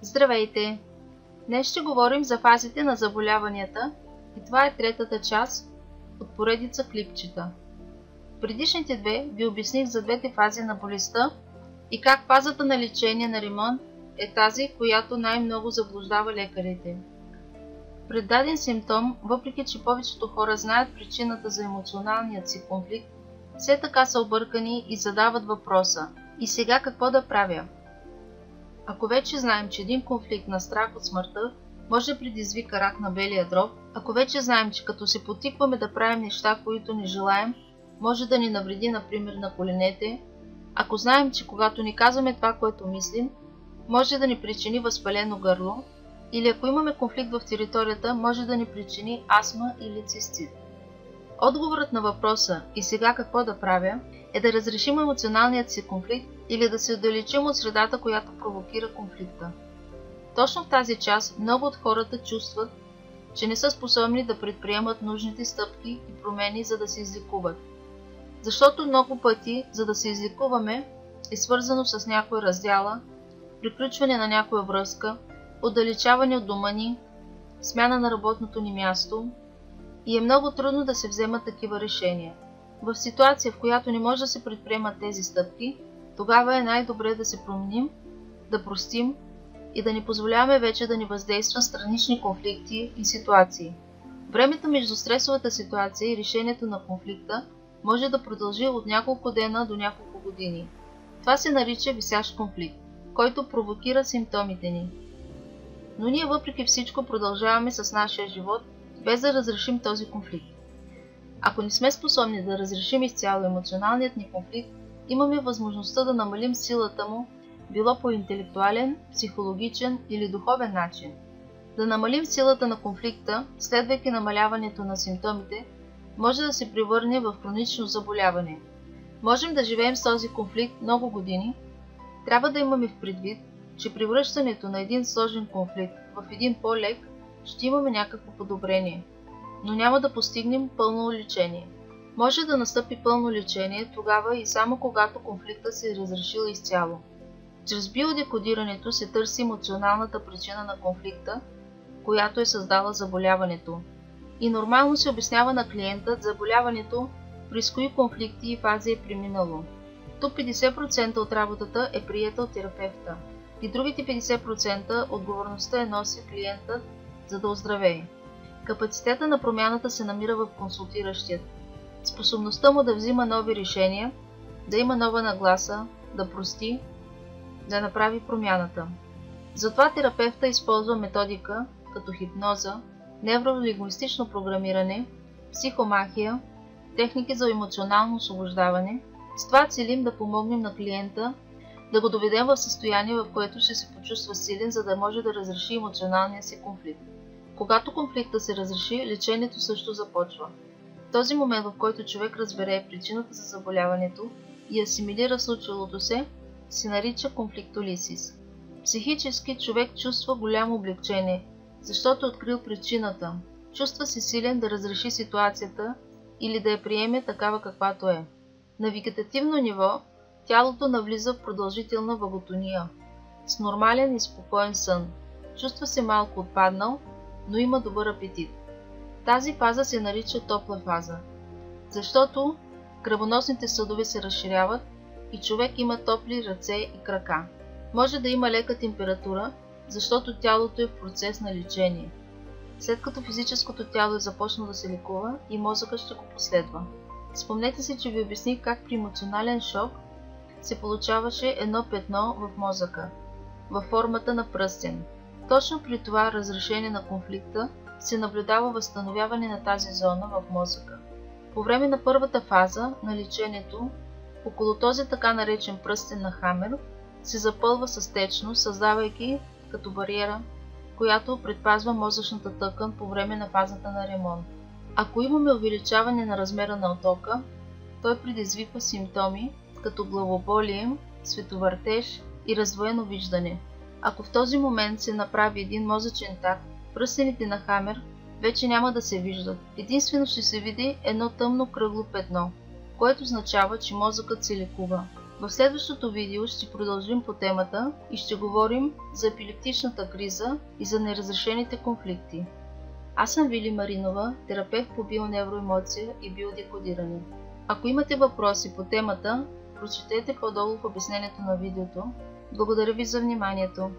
Здравейте! Днес ще говорим за фазите на заболяванията и това е третата част от поредица клипчета. В предишните две ви обясних за двете фази на болестта и как фазата на лечение на ремонт е тази, която най-много заблуждава лекарите. Пред даден симптом, въпреки че повечето хора знаят причината за емоционалният си конфликт, все така са объркани и задават въпроса: и сега какво да правя? Ако вече знаем, че един конфликт на страх от смъртта може да предизвика рак на белия дроб, ако вече знаем, че като се потикваме да правим неща, които не желаем, може да ни навреди, например, на коленете, ако знаем, че когато ни казваме това, което мислим, може да ни причини възпалено гърло, или ако имаме конфликт в територията, може да ни причини астма или цистит. Отговорът на въпроса „и сега какво да правя“ е да разрешим емоционалният си конфликт или да се отдалечим от средата, която провокира конфликта. Точно в тази част много от хората чувстват, че не са способни да предприемат нужните стъпки и промени, за да се излекуват. Защото много пъти, за да се излекуваме, е свързано с някоя раздяла, приключване на някоя връзка, отдалечаване от дома ни, смяна на работното ни място и е много трудно да се вземат такива решения. В ситуация, в която не може да се предприемат тези стъпки, тогава е най-добре да се променим, да простим и да не позволяваме вече да ни въздействат странични конфликти и ситуации. Времето между стресовата ситуация и решението на конфликта може да продължи от няколко дена до няколко години. Това се нарича висящ конфликт, който провокира симптомите ни. Но ние въпреки всичко продължаваме с нашия живот, без да разрешим този конфликт. Ако не сме способни да разрешим изцяло емоционалният ни конфликт, имаме възможността да намалим силата му, било по интелектуален, психологичен или духовен начин. Да намалим силата на конфликта, следвайки намаляването на симптомите, може да се превърне в хронично заболяване. Можем да живеем с този конфликт много години. Трябва да имаме в предвид, че при връщането на един сложен конфликт в един по-лек ще имаме някакво подобрение, но няма да постигнем пълно лечение. Може да настъпи пълно лечение тогава и само когато конфликта се е разрешил изцяло. Чрез биодекодирането се търси емоционалната причина на конфликта, която е създала заболяването. И нормално се обяснява на клиентът заболяването през кои конфликти и фази е преминало. Тук 50% от работата е приета от терапевта и другите 50% отговорността носи клиентът, за да оздравее. Капацитета на промяната се намира в консултиращият. Способността му да взима нови решения, да има нова нагласа, да прости, да направи промяната. Затова терапевта използва методика като хипноза, невролингвистично програмиране, психомахия, техники за емоционално освобождаване. С това целим да помогнем на клиента да го доведем в състояние, в което ще се почувства силен, за да може да разреши емоционалния си конфликт. Когато конфликта се разреши, лечението също започва. В този момент, в който човек разбере причината за заболяването и асимилира случилото се нарича конфликтолизис. Психически човек чувства голямо облекчение, защото е открил причината. Чувства се силен да разреши ситуацията или да я приеме такава каквато е. На вегетативно ниво тялото навлиза в продължителна ваготония, с нормален и спокоен сън. Чувства се малко отпаднал, но има добър апетит. Тази фаза се нарича топла фаза, защото кръвоносните съдове се разширяват и човек има топли ръце и крака. Може да има лека температура, защото тялото е в процес на лечение. След като физическото тяло е започнало да се лекува, и мозъкът ще го последва. Спомнете си, че ви обясних как при емоционален шок се получаваше едно петно в мозъка, във формата на пръстен. Точно при това разрешение на конфликта се наблюдава възстановяване на тази зона в мозъка. По време на първата фаза на лечението, около този така наречен пръстен на Хамер се запълва с течност, създавайки като бариера, която предпазва мозъчната тъкан по време на фазата на ремонт. Ако имаме увеличаване на размера на оттока, той предизвиква симптоми като главоболие, световъртеж и раздвоено виждане. Ако в този момент се направи един мозъчен такт, пръстените на Хамер вече няма да се виждат. Единствено ще се види едно тъмно кръгло петно, което означава, че мозъкът се лекува. В следващото видео ще продължим по темата и ще говорим за епилептичната криза и за неразрешените конфликти. Аз съм Вили Маринова, терапевт по бионевроемоция и биодекодиране. Ако имате въпроси по темата, прочетете по-долу в обяснението на видеото. Благодаря ви за вниманието!